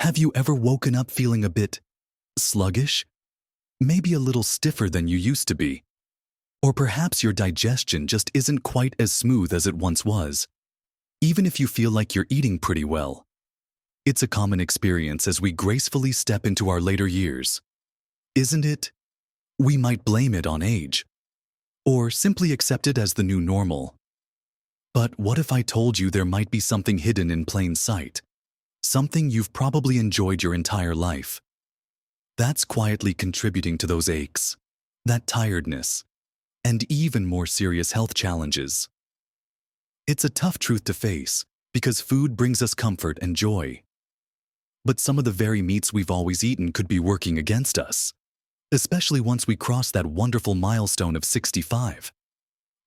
Have you ever woken up feeling a bit sluggish? Maybe a little stiffer than you used to be? Or perhaps your digestion just isn't quite as smooth as it once was, even if you feel like you're eating pretty well. It's a common experience as we gracefully step into our later years, isn't it? We might blame it on age, or simply accept it as the new normal. But what if I told you there might be something hidden in plain sight? Something you've probably enjoyed your entire life. That's quietly contributing to those aches, that tiredness, and even more serious health challenges. It's a tough truth to face because food brings us comfort and joy. But some of the very meats we've always eaten could be working against us, especially once we cross that wonderful milestone of 65.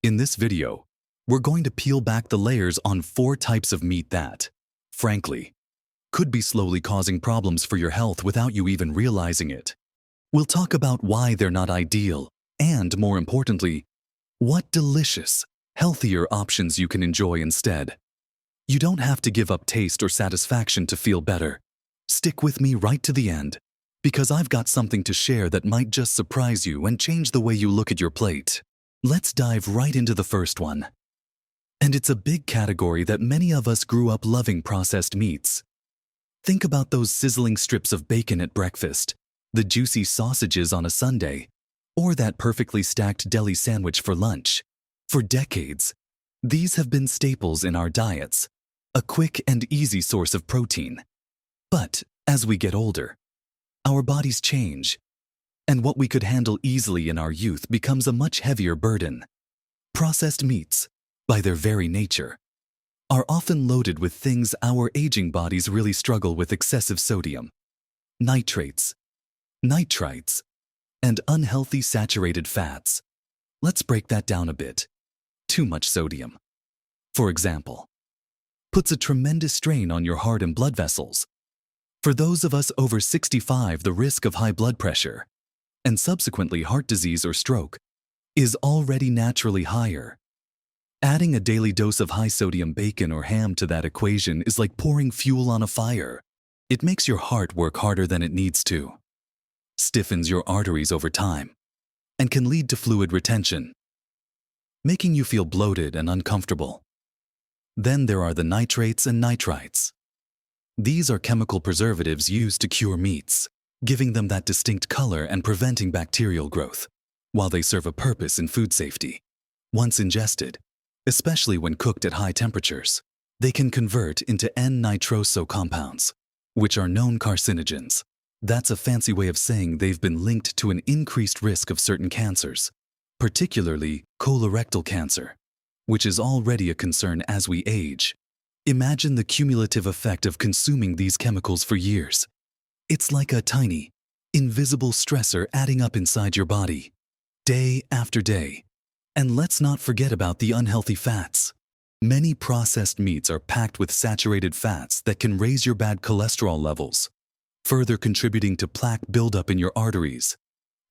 In this video, we're going to peel back the layers on 4 types of meat that, frankly, could be slowly causing problems for your health without you even realizing it. We'll talk about why they're not ideal and, more importantly, what delicious, healthier options you can enjoy instead. You don't have to give up taste or satisfaction to feel better. Stick with me right to the end, because I've got something to share that might just surprise you and change the way you look at your plate. Let's dive right into the first one. And it's a big category that many of us grew up loving: processed meats. Think about those sizzling strips of bacon at breakfast, the juicy sausages on a Sunday, or that perfectly stacked deli sandwich for lunch. For decades, these have been staples in our diets, a quick and easy source of protein. But as we get older, our bodies change, and what we could handle easily in our youth becomes a much heavier burden. Processed meats, by their very nature, are often loaded with things our aging bodies really struggle with: excessive sodium, nitrates, nitrites, and unhealthy saturated fats. Let's break that down a bit. Too much sodium, for example, puts a tremendous strain on your heart and blood vessels. For those of us over 65, the risk of high blood pressure, and subsequently heart disease or stroke, is already naturally higher. Adding a daily dose of high-sodium bacon or ham to that equation is like pouring fuel on a fire. It makes your heart work harder than it needs to, stiffens your arteries over time, and can lead to fluid retention, making you feel bloated and uncomfortable. Then there are the nitrates and nitrites. These are chemical preservatives used to cure meats, giving them that distinct color and preventing bacterial growth. While they serve a purpose in food safety, once ingested, especially when cooked at high temperatures, they can convert into N-nitroso compounds, which are known carcinogens. That's a fancy way of saying they've been linked to an increased risk of certain cancers, particularly colorectal cancer, which is already a concern as we age. Imagine the cumulative effect of consuming these chemicals for years. It's like a tiny, invisible stressor adding up inside your body, day after day. And let's not forget about the unhealthy fats. Many processed meats are packed with saturated fats that can raise your bad cholesterol levels, further contributing to plaque buildup in your arteries.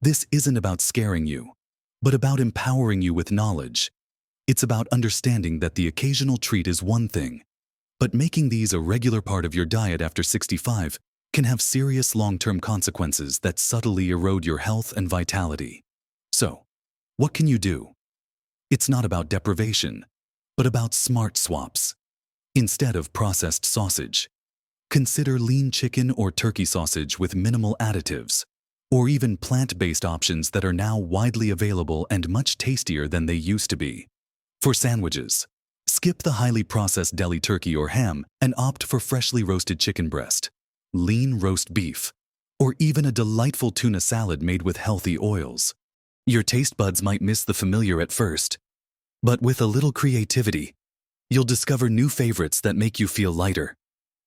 This isn't about scaring you, but about empowering you with knowledge. It's about understanding that the occasional treat is one thing, but making these a regular part of your diet after 65 can have serious long-term consequences that subtly erode your health and vitality. So, what can you do? It's not about deprivation, but about smart swaps. Instead of processed sausage, consider lean chicken or turkey sausage with minimal additives, or even plant-based options that are now widely available and much tastier than they used to be. For sandwiches, skip the highly processed deli turkey or ham and opt for freshly roasted chicken breast, lean roast beef, or even a delightful tuna salad made with healthy oils. Your taste buds might miss the familiar at first, but with a little creativity, you'll discover new favorites that make you feel lighter,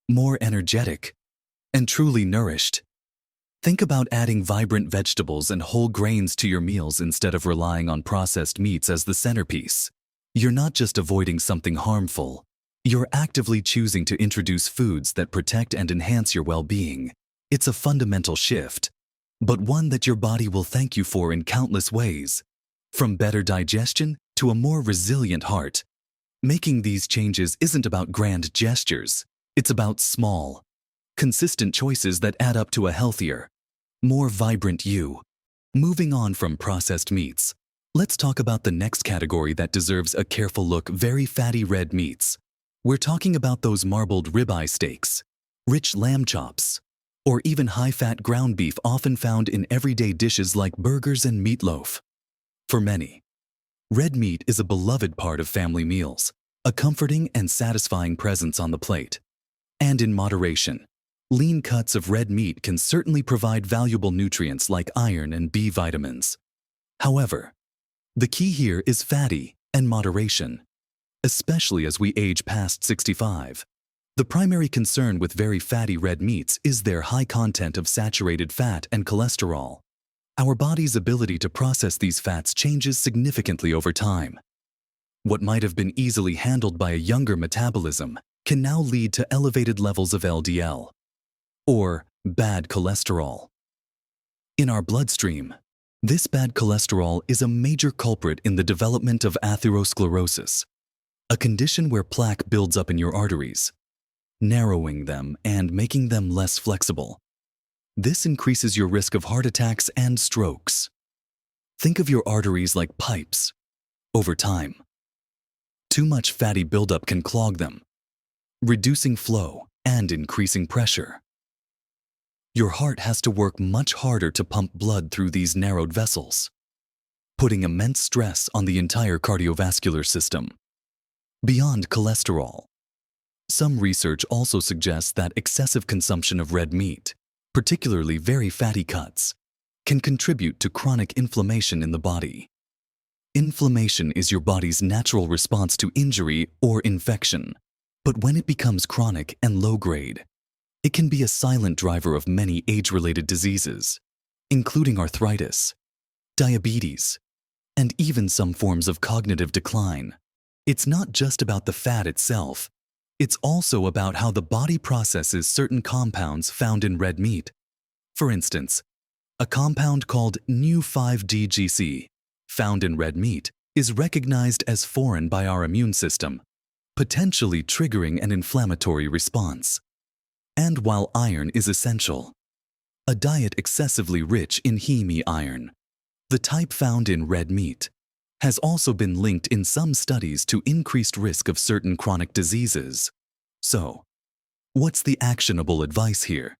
more energetic, and truly nourished. Think about adding vibrant vegetables and whole grains to your meals instead of relying on processed meats as the centerpiece. You're not just avoiding something harmful, you're actively choosing to introduce foods that protect and enhance your well-being. It's a fundamental shift, but one that your body will thank you for in countless ways, from better digestion to a more resilient heart. Making these changes isn't about grand gestures, it's about small, Consistent choices that add up to a healthier, more vibrant you. Moving on from processed meats, let's talk about the next category that deserves a careful look: very fatty red meats. We're talking about those marbled ribeye steaks, rich lamb chops, or even high-fat ground beef often found in everyday dishes like burgers and meatloaf. For many, red meat is a beloved part of family meals, a comforting and satisfying presence on the plate. And in moderation, lean cuts of red meat can certainly provide valuable nutrients like iron and B vitamins. However, the key here is fatty and moderation, especially as we age past 65. The primary concern with very fatty red meats is their high content of saturated fat and cholesterol. Our body's ability to process these fats changes significantly over time. What might have been easily handled by a younger metabolism can now lead to elevated levels of LDL, or bad cholesterol, in our bloodstream. This bad cholesterol is a major culprit in the development of atherosclerosis, a condition where plaque builds up in your arteries, narrowing them and making them less flexible. This increases your risk of heart attacks and strokes. Think of your arteries like pipes. Over time, too much fatty buildup can clog them, reducing flow and increasing pressure. Your heart has to work much harder to pump blood through these narrowed vessels, putting immense stress on the entire cardiovascular system. Beyond cholesterol, some research also suggests that excessive consumption of red meat, particularly very fatty cuts, can contribute to chronic inflammation in the body. Inflammation is your body's natural response to injury or infection, but when it becomes chronic and low-grade, it can be a silent driver of many age-related diseases, including arthritis, diabetes, and even some forms of cognitive decline. It's not just about the fat itself. It's also about how the body processes certain compounds found in red meat. For instance, a compound called Nu-5-DGC, found in red meat, is recognized as foreign by our immune system, potentially triggering an inflammatory response. And while iron is essential, a diet excessively rich in heme iron, the type found in red meat, has also been linked in some studies to increased risk of certain chronic diseases. So, what's the actionable advice here?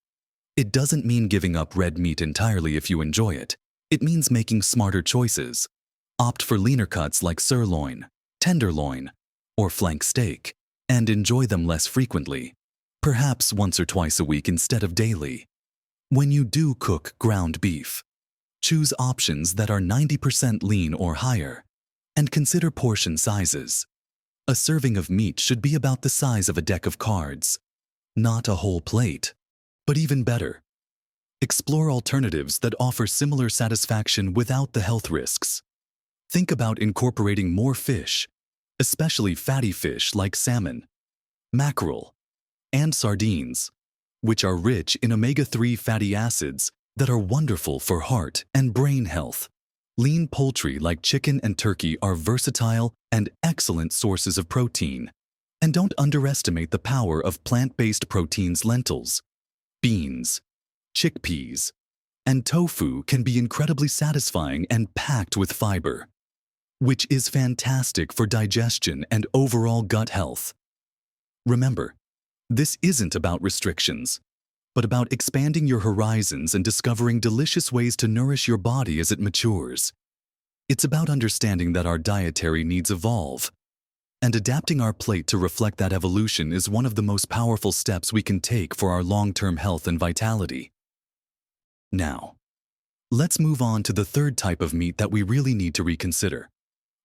It doesn't mean giving up red meat entirely if you enjoy it. It means making smarter choices. Opt for leaner cuts like sirloin, tenderloin, or flank steak, and enjoy them less frequently, perhaps once or twice a week instead of daily. When you do cook ground beef, choose options that are 90% lean or higher, and consider portion sizes. A serving of meat should be about the size of a deck of cards, not a whole plate. But even better, explore alternatives that offer similar satisfaction without the health risks. Think about incorporating more fish, especially fatty fish like salmon, mackerel, and sardines, which are rich in omega-3 fatty acids that are wonderful for heart and brain health. Lean poultry like chicken and turkey are versatile and excellent sources of protein. And don't underestimate the power of plant-based proteins. Lentils, beans, chickpeas, and tofu can be incredibly satisfying and packed with fiber, which is fantastic for digestion and overall gut health. Remember, this isn't about restrictions, but about expanding your horizons and discovering delicious ways to nourish your body as it matures. It's about understanding that our dietary needs evolve, and adapting our plate to reflect that evolution is one of the most powerful steps we can take for our long-term health and vitality. Now, let's move on to the third type of meat that we really need to reconsider,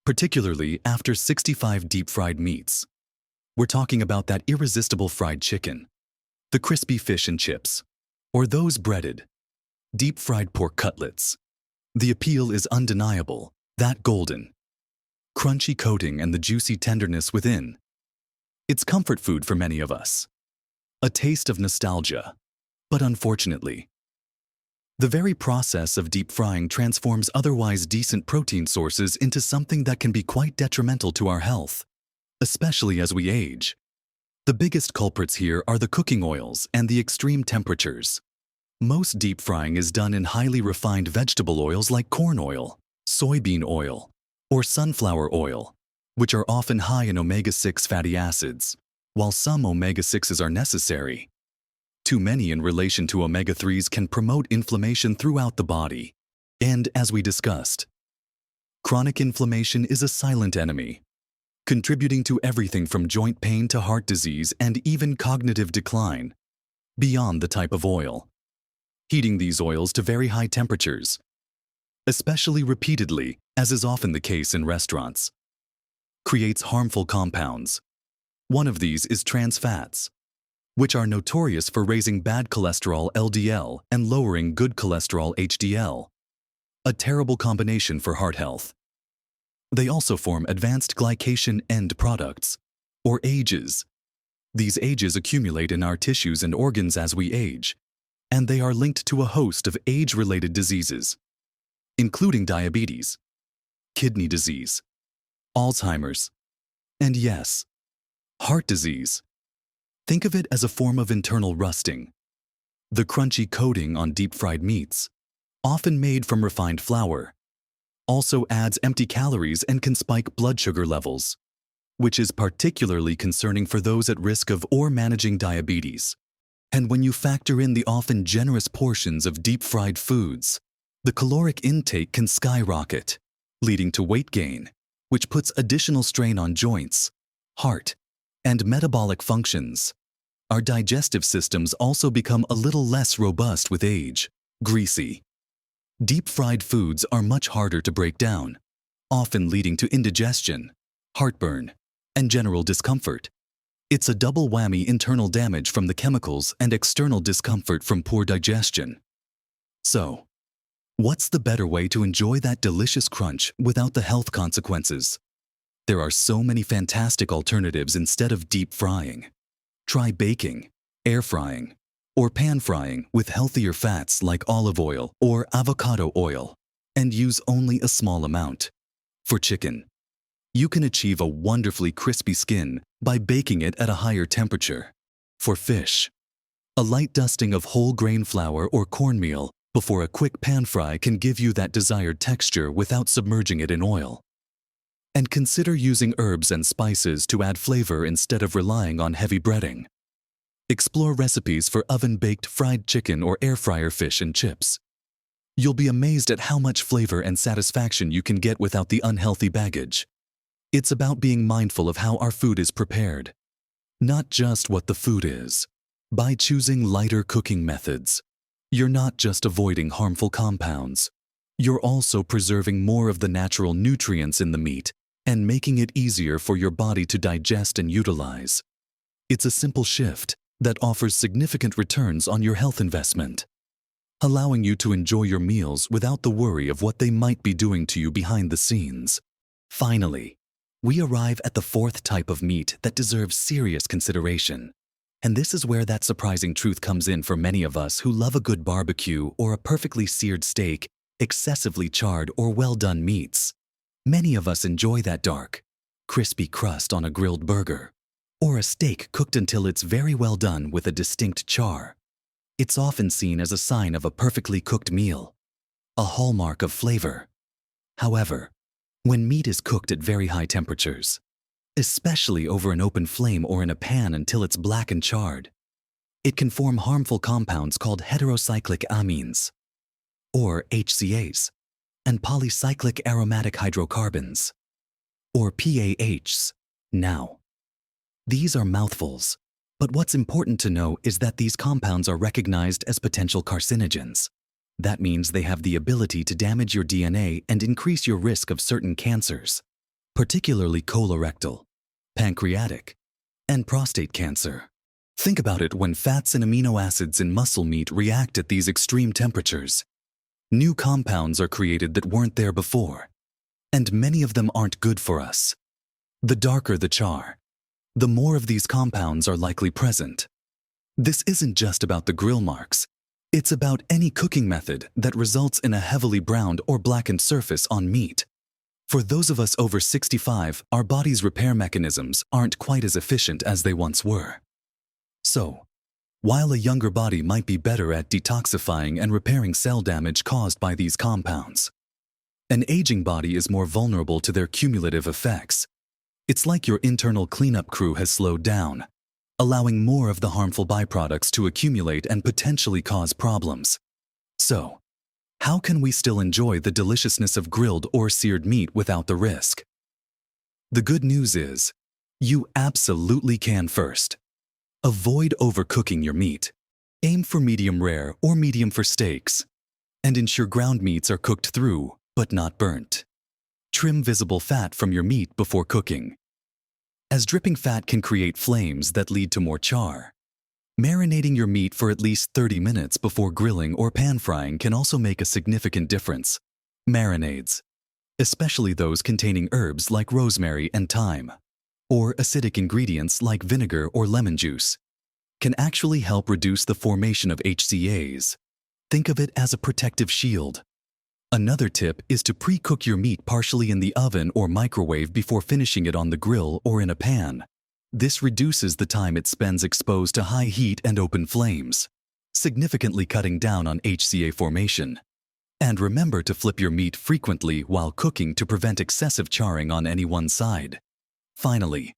particularly after 65 deep-fried meats. We're talking about that irresistible fried chicken, the crispy fish and chips, or those breaded, deep-fried pork cutlets. The appeal is undeniable, that golden, crunchy coating and the juicy tenderness within. It's comfort food for many of us, a taste of nostalgia. But unfortunately, the very process of deep frying transforms otherwise decent protein sources into something that can be quite detrimental to our health, especially as we age. The biggest culprits here are the cooking oils and the extreme temperatures. Most deep frying is done in highly refined vegetable oils like corn oil, soybean oil, or sunflower oil, which are often high in omega-6 fatty acids, while some omega-6s are necessary. Too many in relation to omega-3s can promote inflammation throughout the body. And as we discussed, chronic inflammation is a silent enemy, contributing to everything from joint pain to heart disease and even cognitive decline, beyond the type of oil. Heating these oils to very high temperatures, especially repeatedly, as is often the case in restaurants, creates harmful compounds. One of these is trans fats, which are notorious for raising bad cholesterol LDL and lowering good cholesterol HDL, a terrible combination for heart health. They also form advanced glycation end products, or AGEs. These AGEs accumulate in our tissues and organs as we age, and they are linked to a host of age-related diseases, including diabetes, kidney disease, Alzheimer's, and yes, heart disease. Think of it as a form of internal rusting. The crunchy coating on deep-fried meats, often made from refined flour, also adds empty calories and can spike blood sugar levels, which is particularly concerning for those at risk of or managing diabetes. And when you factor in the often generous portions of deep-fried foods, the caloric intake can skyrocket, leading to weight gain, which puts additional strain on joints, heart, and metabolic functions. Our digestive systems also become a little less robust with age, greasy. Deep-fried foods are much harder to break down, often leading to indigestion, heartburn, and general discomfort. It's a double whammy: internal damage from the chemicals and external discomfort from poor digestion. So, what's the better way to enjoy that delicious crunch without the health consequences? There are so many fantastic alternatives instead of deep frying. Try baking, air frying, or pan frying with healthier fats like olive oil or avocado oil, and use only a small amount. For chicken, you can achieve a wonderfully crispy skin by baking it at a higher temperature. For fish, a light dusting of whole grain flour or cornmeal before a quick pan fry can give you that desired texture without submerging it in oil. And consider using herbs and spices to add flavor instead of relying on heavy breading. Explore recipes for oven-baked fried chicken or air fryer fish and chips. You'll be amazed at how much flavor and satisfaction you can get without the unhealthy baggage. It's about being mindful of how our food is prepared, not just what the food is. By choosing lighter cooking methods, you're not just avoiding harmful compounds, you're also preserving more of the natural nutrients in the meat and making it easier for your body to digest and utilize. It's a simple shift that offers significant returns on your health investment, allowing you to enjoy your meals without the worry of what they might be doing to you behind the scenes. Finally, we arrive at the fourth type of meat that deserves serious consideration. And this is where that surprising truth comes in for many of us who love a good barbecue or a perfectly seared steak, excessively charred or well-done meats. Many of us enjoy that dark, crispy crust on a grilled burger, or a steak cooked until it's very well done with a distinct char. It's often seen as a sign of a perfectly cooked meal, a hallmark of flavor. However, when meat is cooked at very high temperatures, especially over an open flame or in a pan until it's black and charred, it can form harmful compounds called heterocyclic amines, or HCAs, and polycyclic aromatic hydrocarbons, or PAHs. Now, these are mouthfuls, but what's important to know is that these compounds are recognized as potential carcinogens. That means they have the ability to damage your DNA and increase your risk of certain cancers, particularly colorectal, pancreatic, and prostate cancer. Think about it: when fats and amino acids in muscle meat react at these extreme temperatures, new compounds are created that weren't there before, and many of them aren't good for us. The darker the char, the more of these compounds are likely present. This isn't just about the grill marks. It's about any cooking method that results in a heavily browned or blackened surface on meat. For those of us over 65, our body's repair mechanisms aren't quite as efficient as they once were. So, while a younger body might be better at detoxifying and repairing cell damage caused by these compounds, an aging body is more vulnerable to their cumulative effects. It's like your internal cleanup crew has slowed down, allowing more of the harmful byproducts to accumulate and potentially cause problems. So, how can we still enjoy the deliciousness of grilled or seared meat without the risk? The good news is, you absolutely can first. Avoid overcooking your meat. Aim for medium rare or medium for steaks, and ensure ground meats are cooked through, but not burnt. Trim visible fat from your meat before cooking, as dripping fat can create flames that lead to more char. Marinating your meat for at least 30 minutes before grilling or pan frying can also make a significant difference. Marinades, especially those containing herbs like rosemary and thyme, or acidic ingredients like vinegar or lemon juice, can actually help reduce the formation of HCAs. Think of it as a protective shield. Another tip is to pre-cook your meat partially in the oven or microwave before finishing it on the grill or in a pan. This reduces the time it spends exposed to high heat and open flames, significantly cutting down on HCA formation. And remember to flip your meat frequently while cooking to prevent excessive charring on any one side. Finally,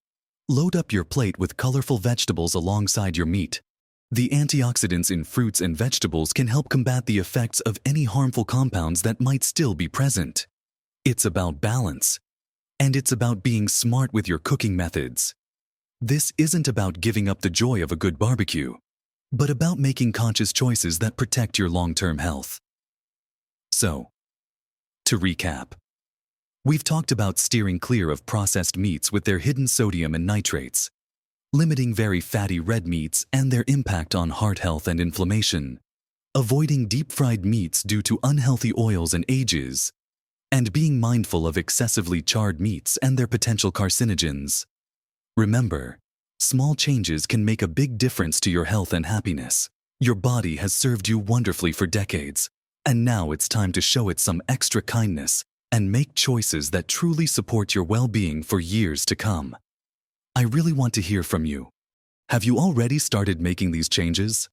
load up your plate with colorful vegetables alongside your meat. The antioxidants in fruits and vegetables can help combat the effects of any harmful compounds that might still be present. It's about balance, and it's about being smart with your cooking methods. This isn't about giving up the joy of a good barbecue, but about making conscious choices that protect your long-term health. So, to recap, we've talked about steering clear of processed meats with their hidden sodium and nitrates, limiting very fatty red meats and their impact on heart health and inflammation, avoiding deep-fried meats due to unhealthy oils and ages, and being mindful of excessively charred meats and their potential carcinogens. Remember, small changes can make a big difference to your health and happiness. Your body has served you wonderfully for decades, and now it's time to show it some extra kindness and make choices that truly support your well-being for years to come. I really want to hear from you. Have you already started making these changes?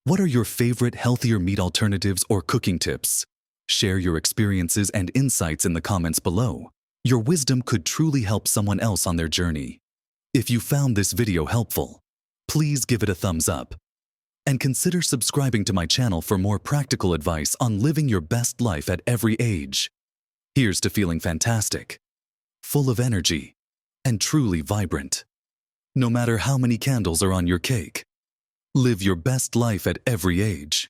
What are your favorite healthier meat alternatives or cooking tips? Share your experiences and insights in the comments below. Your wisdom could truly help someone else on their journey. If you found this video helpful, please give it a thumbs up and consider subscribing to my channel for more practical advice on living your best life at every age. Here's to feeling fantastic, full of energy, and truly vibrant. No matter how many candles are on your cake, live your best life at every age.